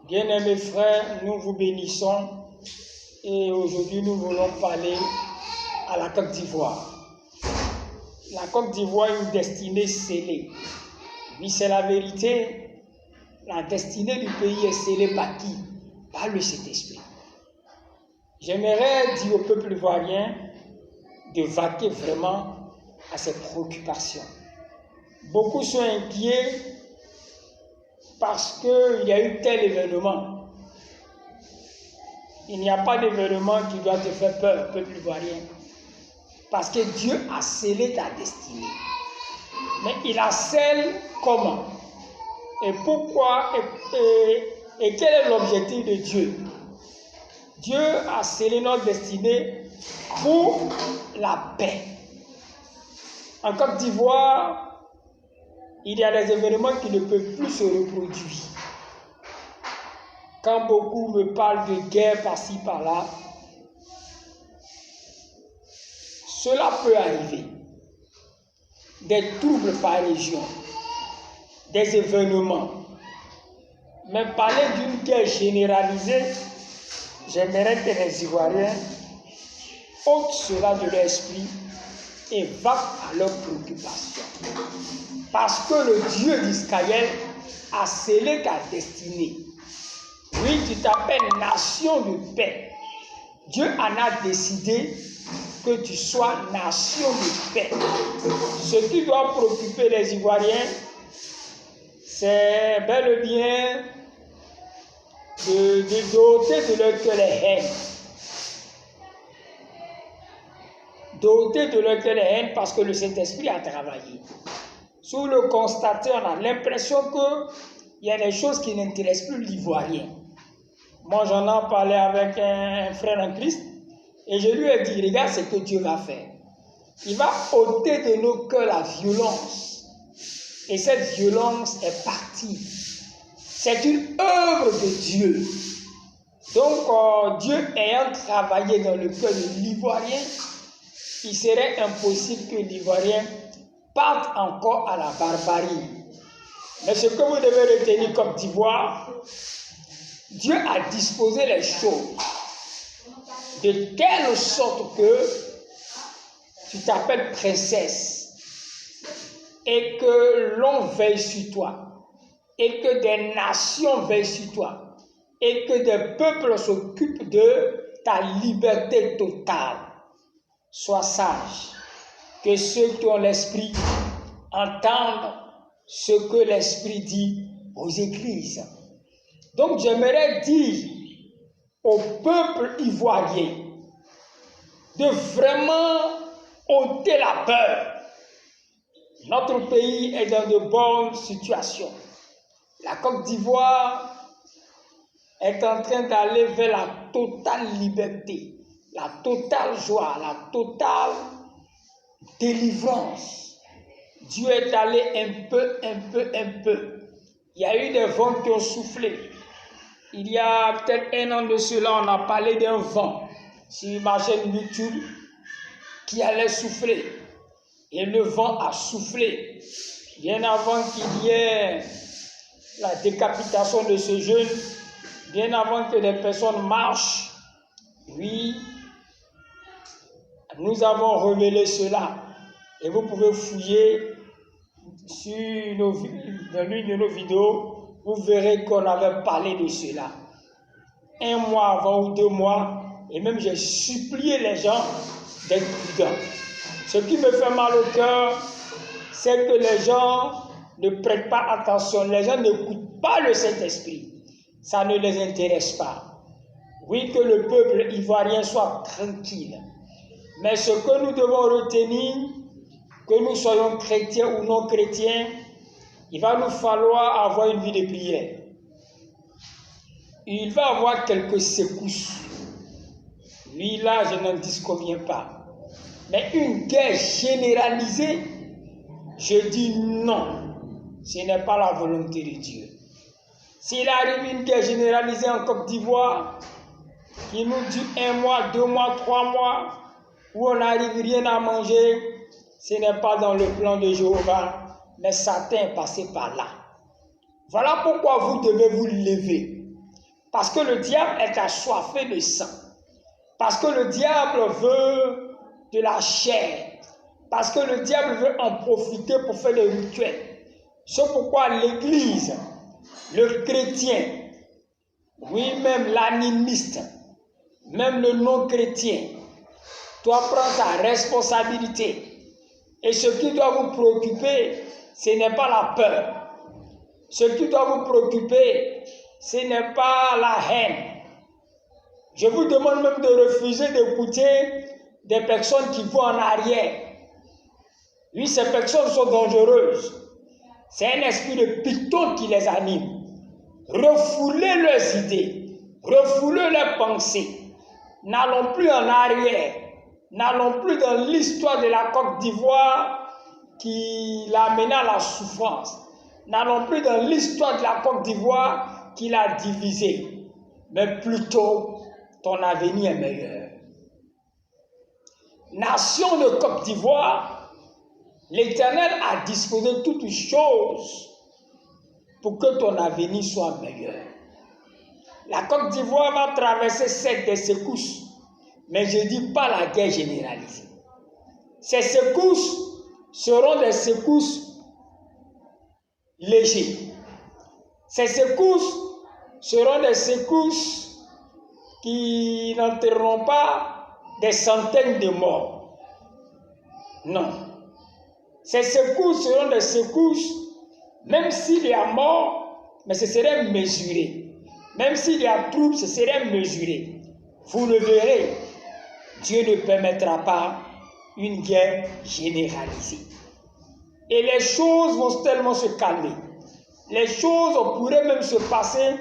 Bien-aimés frères, nous vous bénissons et aujourd'hui nous voulons parler à la Côte d'Ivoire. La Côte d'Ivoire est une destinée scellée. Oui, c'est la vérité. La destinée du pays est scellée par qui? Par le Saint-Esprit. J'aimerais dire au peuple ivoirien de vaquer vraiment à ses préoccupations. Beaucoup sont inquiets parce qu'il y a eu tel événement. Il n'y a pas d'événement qui doit te faire peur, peuple ivoirien. Parce que Dieu a scellé ta destinée. Mais il la scelle comment? Et pourquoi? Et quel est l'objectif de Dieu? Dieu a scellé notre destinée pour la paix. En Côte d'Ivoire, il y a des événements qui ne peuvent plus se reproduire. Quand beaucoup me parlent de guerre par-ci, par-là, cela peut arriver. Des troubles par région, des événements. Mais parler d'une guerre généralisée, j'aimerais que les Ivoiriens ôtent cela de l'esprit et vaquent à leurs préoccupations. Parce que le Dieu d'Israël a scellé ta destinée. Oui, tu t'appelles nation de paix. Dieu en a décidé que tu sois nation de paix. Ce qui doit préoccuper les Ivoiriens, c'est bel et bien de doter de leur cœur les haines. Doter de leur cœur les haines parce que le Saint-Esprit a travaillé. Sous le constater, on a l'impression qu'il y a des choses qui n'intéressent plus l'Ivoirien. Moi, j'en ai parlé avec un frère en Christ et je lui ai dit, regarde ce que Dieu va faire. Il va ôter de nos cœurs la violence. Et cette violence est partie. C'est une œuvre de Dieu. Donc, Dieu ayant travaillé dans le cœur de l'Ivoirien, il serait impossible que l'Ivoirien parte encore à la barbarie. Mais ce que vous devez retenir comme d'Ivoire, Dieu a disposé les choses de telle sorte que tu t'appelles princesse et que l'on veille sur toi et que des nations veillent sur toi et que des peuples s'occupent de ta liberté totale. Sois sage, que ceux qui ont l'esprit entendent ce que l'esprit dit aux églises. Donc j'aimerais dire au peuple ivoirien de vraiment ôter la peur. Notre pays est dans de bonnes situations. La Côte d'Ivoire est en train d'aller vers la totale liberté, la totale joie, la totale délivrance. Dieu est allé un peu. Il y a eu des vents qui ont soufflé. Il y a peut-être un an de cela, on a parlé d'un vent sur ma chaîne YouTube qui allait souffler. Et le vent a soufflé. Bien avant qu'il y ait la décapitation de ce jeune, bien avant que les personnes marchent, oui, nous avons révélé cela. Et vous pouvez fouiller dans l'une de nos vidéos, vous verrez qu'on avait parlé de cela. Un mois avant ou 2 mois, et même j'ai supplié les gens d'être prudents. Ce qui me fait mal au cœur, c'est que les gens ne prêtent pas attention, les gens n'écoutent pas le Saint-Esprit. Ça ne les intéresse pas. Oui, que le peuple ivoirien soit tranquille. Mais ce que nous devons retenir, que nous soyons chrétiens ou non chrétiens, il va nous falloir avoir une vie de prière. Il va y avoir quelques secousses. Oui, là, je n'en disconviens pas. Mais une guerre généralisée, je dis non. Ce n'est pas la volonté de Dieu. S'il arrive une guerre généralisée en Côte d'Ivoire, qui nous dure 1 mois, 2 mois, 3 mois, où on n'arrive rien à manger, ce n'est pas dans le plan de Jéhovah, mais Satan est passé par là. Voilà pourquoi vous devez vous lever. Parce que le diable est assoiffé de sang. Parce que le diable veut de la chair. Parce que le diable veut en profiter pour faire des rituels. C'est pourquoi l'Église, le chrétien, oui, même l'animiste, même le non-chrétien, doit prendre sa responsabilité. Et ce qui doit vous préoccuper, ce n'est pas la peur. Ce qui doit vous préoccuper, ce n'est pas la haine. Je vous demande même de refuser d'écouter des personnes qui vont en arrière. Oui, ces personnes sont dangereuses. C'est un esprit de python qui les anime. Refoulez leurs idées, refoulez leurs pensées. N'allons plus en arrière. N'allons plus dans l'histoire de la Côte d'Ivoire qui l'amena à la souffrance. N'allons plus dans l'histoire de la Côte d'Ivoire qui l'a divisée. Mais plutôt, ton avenir est meilleur. Nation de Côte d'Ivoire, l'Éternel a disposé toutes choses pour que ton avenir soit meilleur. La Côte d'Ivoire va traverser certes des secousses, mais je ne dis pas la guerre généralisée. Ces secousses seront des secousses légères. Ces secousses seront des secousses qui n'entraîneront pas des centaines de morts. Non. Ces secousses seront des secousses, même s'il y a mort, mais ce serait mesuré. Même s'il y a trouble, ce serait mesuré. Vous le verrez, Dieu ne permettra pas une guerre généralisée. Et les choses vont tellement se calmer. Les choses pourraient même se passer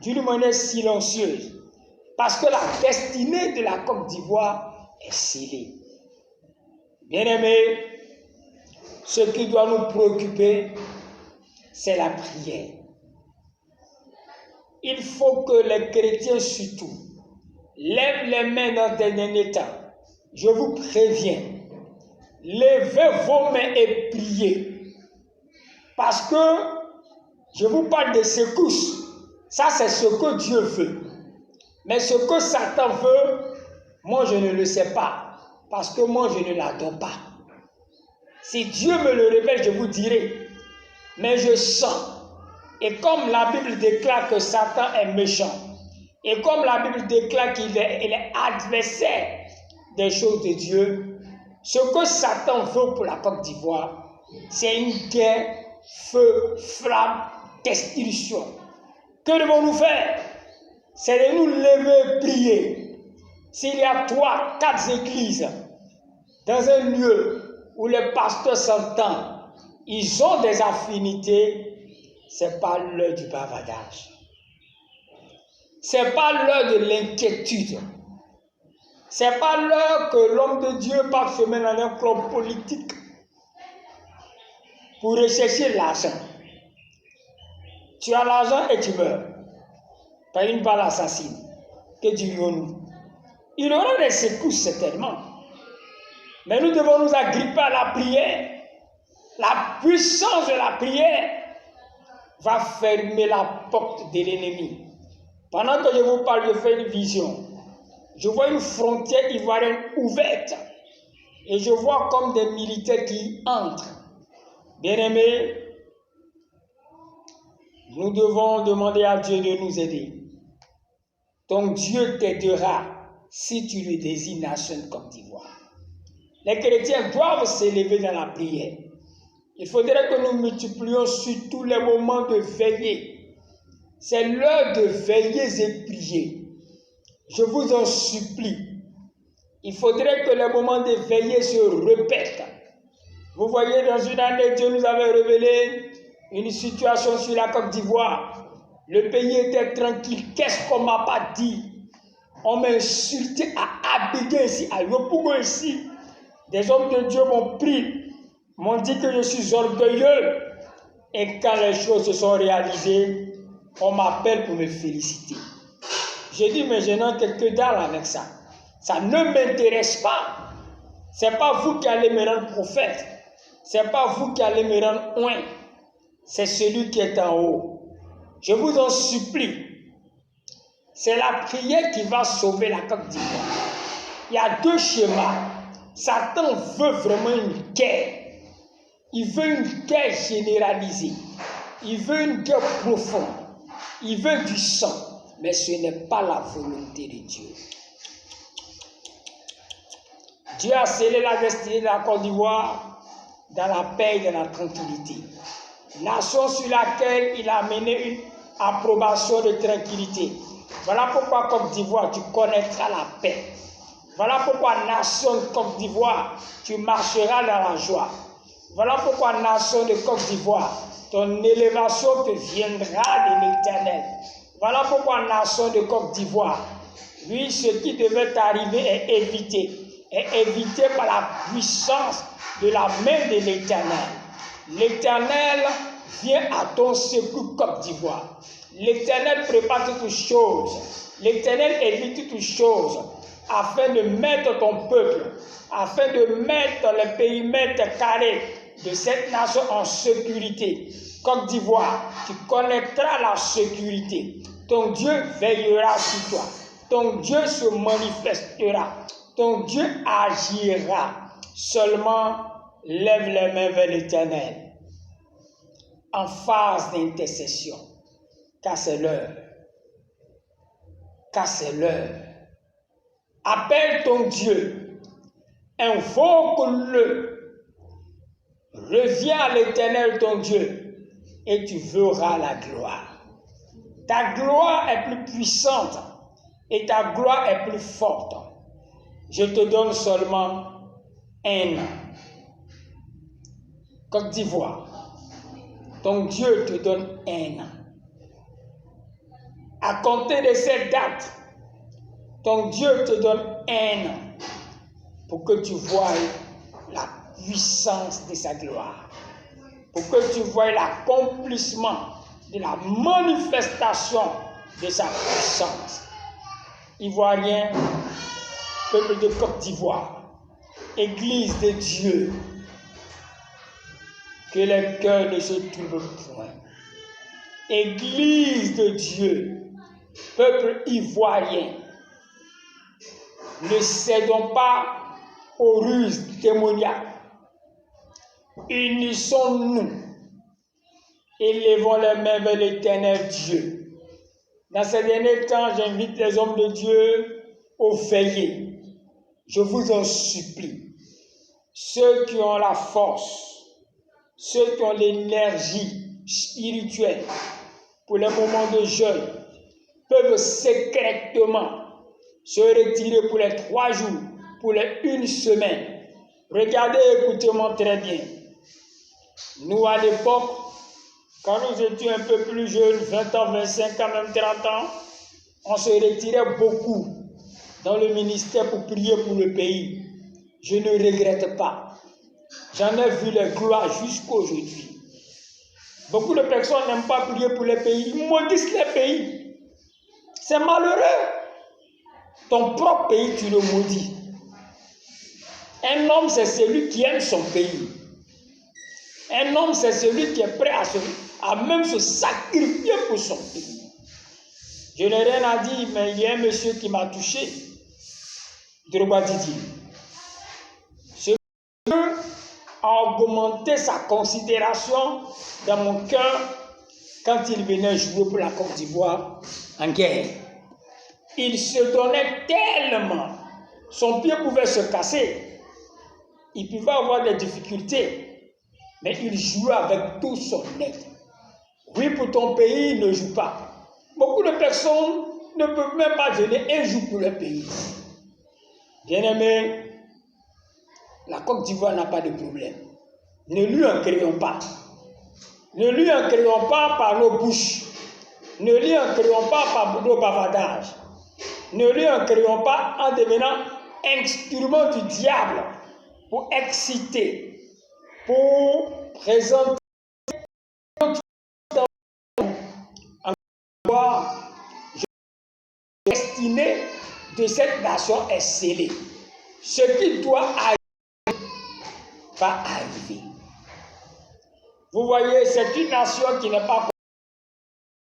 d'une manière silencieuse. Parce que la destinée de la Côte d'Ivoire est scellée. Bien-aimés, ce qui doit nous préoccuper, c'est la prière. Il faut que les chrétiens surtout lèvent les mains dans un état. Je vous préviens, levez vos mains et priez. Parce que je vous parle de secousses. Ça, c'est ce que Dieu veut. Mais ce que Satan veut, moi, je ne le sais pas. Parce que moi, je ne l'adore pas. Si Dieu me le révèle, je vous dirai. Mais je sens. Et comme la Bible déclare que Satan est méchant, et comme la Bible déclare qu'il est adversaire des choses de Dieu, ce que Satan veut pour la Côte d'Ivoire, c'est une guerre, feu, flamme, destruction. Que devons-nous faire? C'est de nous lever et prier. S'il y a 3, 4 églises dans un lieu où les pasteurs s'entendent, ils ont des affinités, ce n'est pas l'heure du bavardage. Ce n'est pas l'heure de l'inquiétude. Ce n'est pas l'heure que l'homme de Dieu part se mettre dans un club politique pour rechercher l'argent. Tu as l'argent et tu meurs. Par une balle assassine. Que dirions-nous? Il y aura des secousses certainement. Mais nous devons nous agripper à la prière. La puissance de la prière va fermer la porte de l'ennemi. Pendant que je vous parle, je fais une vision. Je vois une frontière ivoirienne ouverte. Et je vois comme des militaires qui entrent. Bien-aimés, nous devons demander à Dieu de nous aider. Ton Dieu t'aidera si tu lui désignes nation Côte d'Ivoire. Les chrétiens doivent s'élever dans la prière. Il faudrait que nous multiplions sur tous les moments de veiller. C'est l'heure de veiller et prier. Je vous en supplie. Il faudrait que les moments de veiller se répètent. Vous voyez, dans une année, Dieu nous avait révélé une situation sur la Côte d'Ivoire. Le pays était tranquille. Qu'est-ce qu'on ne m'a pas dit? On m'a insulté à Abidjan ici, à Yopougo ici. Des hommes de Dieu m'ont pris, m'ont dit que je suis orgueilleux. Et quand les choses se sont réalisées, on m'appelle pour me féliciter. J'ai dit, mais je n'ai que dalle avec ça. Ça ne m'intéresse pas. Ce n'est pas vous qui allez me rendre prophète. Ce n'est pas vous qui allez me rendre oint. C'est celui qui est en haut. Je vous en supplie. C'est la prière qui va sauver la Côte d'Ivoire. Il y a deux schémas. Satan veut vraiment une guerre. Il veut une guerre généralisée. Il veut une guerre profonde. Il veut du sang. Mais ce n'est pas la volonté de Dieu. Dieu a scellé la destinée de la Côte d'Ivoire dans la paix et dans la tranquillité. Nation sur laquelle il a mené une approbation de tranquillité. Voilà pourquoi Côte d'Ivoire, tu connaîtras la paix. Voilà pourquoi nation de Côte d'Ivoire, tu marcheras dans la joie. Voilà pourquoi nation de Côte d'Ivoire, ton élévation te viendra de l'Éternel. Voilà pourquoi nation de Côte d'Ivoire, oui, ce qui devait t'arriver est évité par la puissance de la main de l'Éternel. L'Éternel vient à ton secours, Côte d'Ivoire. L'Éternel prépare toutes choses. L'Éternel évite toutes choses afin de mettre ton peuple, afin de mettre le périmètre carré de cette nation en sécurité. Côte d'Ivoire, tu connaîtras la sécurité. Ton Dieu veillera sur toi. Ton Dieu se manifestera. Ton Dieu agira. Seulement, lève les mains vers l'Éternel en phase d'intercession. Car c'est l'heure. Car c'est l'heure. Appelle ton Dieu. Invoque-le. Reviens à l'Éternel ton Dieu et tu verras la gloire. Ta gloire est plus puissante et ta gloire est plus forte. Je te donne seulement un an. Côte d'Ivoire, ton Dieu te donne un an. À compter de cette date, ton Dieu te donne un an pour que tu voies la puissance de sa gloire, pour que tu voies l'accomplissement de la manifestation de sa puissance. Ivoiriens, peuple de Côte d'Ivoire, Église de Dieu, que les cœurs ne se troublent point. Église de Dieu, peuple ivoirien, ne cédons pas aux ruses démoniaques. Unissons-nous, élevons les mains vers l'Éternel Dieu. Dans ces derniers temps, j'invite les hommes de Dieu au veiller. Je vous en supplie. Ceux qui ont la force, ceux qui ont l'énergie spirituelle pour les moments de jeûne, peuvent secrètement se retirer pour les 3 jours, pour les 1 semaine. Regardez, écoutez-moi très bien. Nous, à l'époque, quand nous étions un peu plus jeunes, 20 ans, 25 ans, même 30 ans, on se retirait beaucoup dans le ministère pour prier pour le pays. Je ne regrette pas. J'en ai vu les gloires jusqu'aujourd'hui. Beaucoup de personnes n'aiment pas prier pour les pays. Ils maudissent les pays. C'est malheureux. Ton propre pays, tu le maudis. Un homme, c'est celui qui aime son pays. Un homme, c'est celui qui est prêt à même se sacrifier pour son pays. Je n'ai rien à dire, mais il y a un monsieur qui m'a touché. Drogba Didi. Ce monsieur a augmenté sa considération dans mon cœur quand il venait jouer pour la Côte d'Ivoire en guerre. Il se donnait tellement. Son pied pouvait se casser. Il pouvait avoir des difficultés. Mais il jouait avec tout son être. Oui, pour ton pays, ne joue pas. Beaucoup de personnes ne peuvent même pas donner un jour pour le pays. Bien-aimé, la Côte d'Ivoire n'a pas de problème. Ne lui en créons pas. Ne lui en créons pas par nos bouches. Ne lui en créons pas par nos bavardages. Ne lui en créons pas en devenant instrument du diable pour exciter, pour présenter la destinée de cette nation est scellée. Ce qui doit arriver va arriver. Vous voyez, c'est une nation qui n'est pas